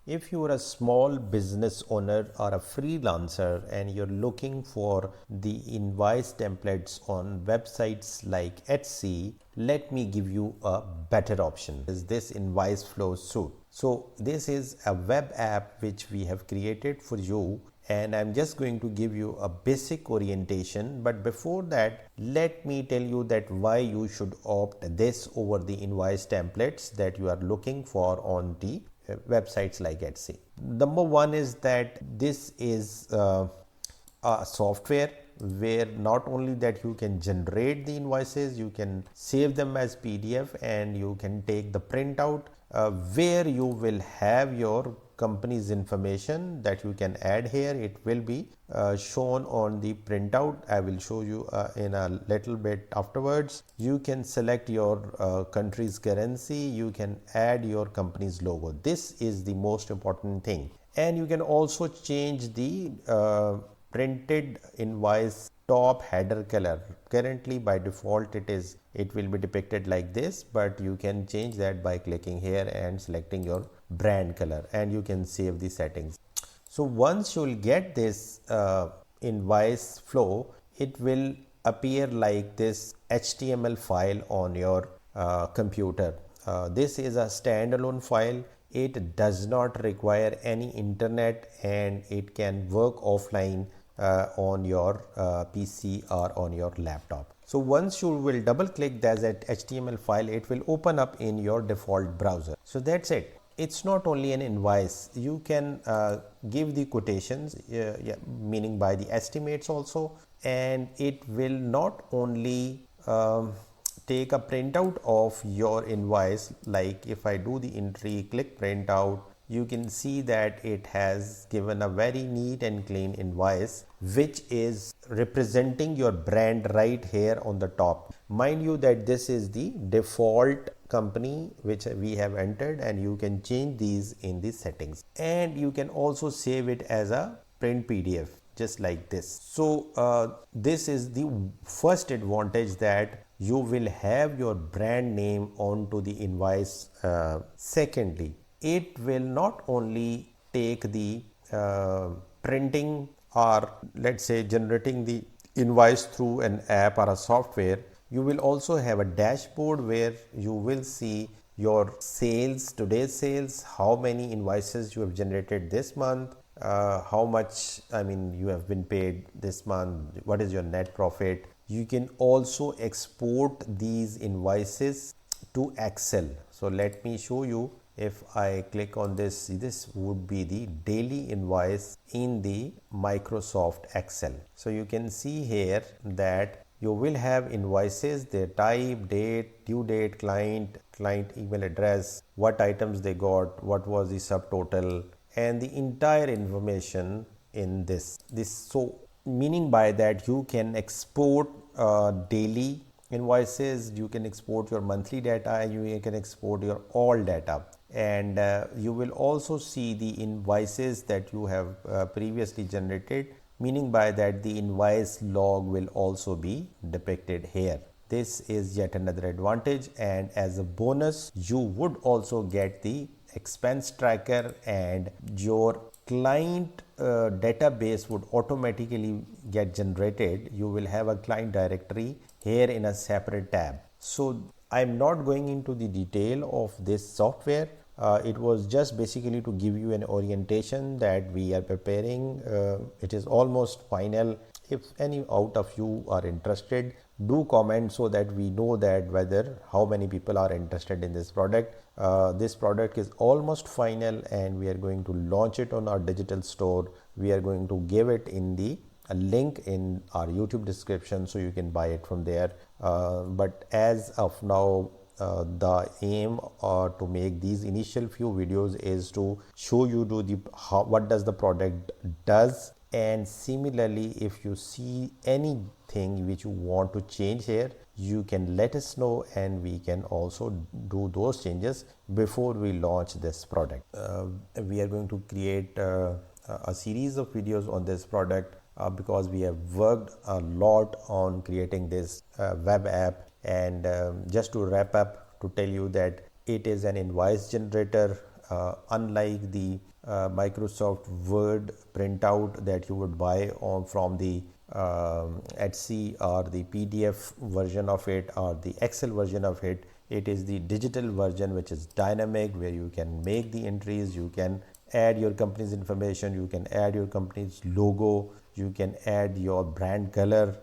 If you are a small business owner or a freelancer and you're looking for the invoice templates on websites like Etsy, let me give you a better option. Is this invoice flow suite? So this is a web app which we have created for you, and I'm just going to give you a basic orientation. But before that, let me tell you that why you should opt this over the invoice templates that you are looking for on the websites like Etsy. Number one is that this is a software where not only that you can generate the invoices, you can save them as PDF and you can take the printout where you will have your company's information that you can add here. It will be shown on the printout. I will show you in a little bit afterwards. You can select your country's currency. You can add your company's logo. This is the most important thing. And you can also change the printed invoice top header color. Currently by default it will be depicted like this, but you can change that by clicking here and selecting your brand color, and you can save the settings. So once you will get this invoice flow, it will appear like this HTML file on your computer. This is a standalone file. It does not require any internet and it can work offline on your PC or on your laptop. So once you will double click that HTML file, it will open up in your default browser. So that's it. It's not only an invoice. You can give the quotations, meaning by the estimates also, and it will not only take a printout of your invoice. Like if I do the entry, click printout, you can see that it has given a very neat and clean invoice which is representing your brand right here on the top. Mind you that this is the default company which we have entered, and you can change these in the settings, and you can also save it as a print PDF just like this. So this is the first advantage, that you will have your brand name onto the invoice. Secondly, it will not only take the printing or let's say generating the invoice through an app or a software. You will also have a dashboard where you will see your sales, today's sales, how many invoices you have generated this month, how much you have been paid this month, what is your net profit. You can also export these invoices to Excel. So let me show you. If I click on this, this would be the daily invoice in the Microsoft Excel. So you can see here that you will have invoices, their type, date, due date, client email address, what items they got, what was the subtotal, and the entire information in this. So meaning by that, you can export daily invoices, you can export your monthly data, you can export your all data, and you will also see the invoices that you have previously generated, meaning by that the invoice log will also be depicted here. This is yet another advantage, and as a bonus you would also get the expense tracker, and your client database would automatically get generated. You will have a client directory here in a separate tab. So I'm not going into the detail of this software. It was just basically to give you an orientation that we are preparing. It is almost final. If any out of you are interested, do comment so that we know that whether how many people are interested in this product. This product is almost final, and we are going to launch it on our digital store. We are going to give it in the a link in our YouTube description, so you can buy it from there. But as of now, the aim to make these initial few videos is to show you what does the product does, and similarly if you see anything which you want to change here, you can let us know, and we can also do those changes before we launch this product. We are going to create a series of videos on this product because we have worked a lot on creating this web app. And just to wrap up, to tell you that it is an invoice generator unlike the Microsoft Word printout that you would buy from the Etsy, or the PDF version of it, or the Excel version of it. It is the digital version which is dynamic, where you can make the entries, you can add your company's information, you can add your company's logo, you can add your brand color,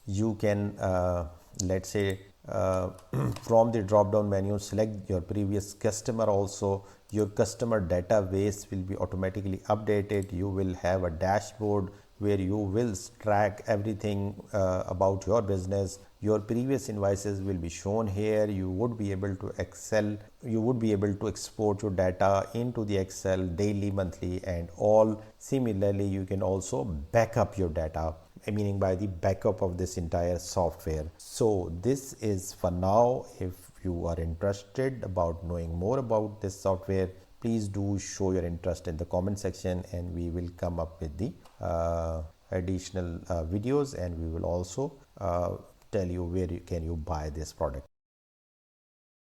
you can let's say from the drop down menu select your previous customer. Also, your customer database will be automatically updated. You will have a dashboard where you will track everything about your business. Your previous invoices will be shown here. You would be able to export your data into the Excel daily, monthly, and all. Similarly, you can also back up your data, meaning by the backup of this entire software. So this is for now. If you are interested about knowing more about this software, please do show your interest in the comment section, and we will come up with the additional videos, and we will also tell you where can you buy this product.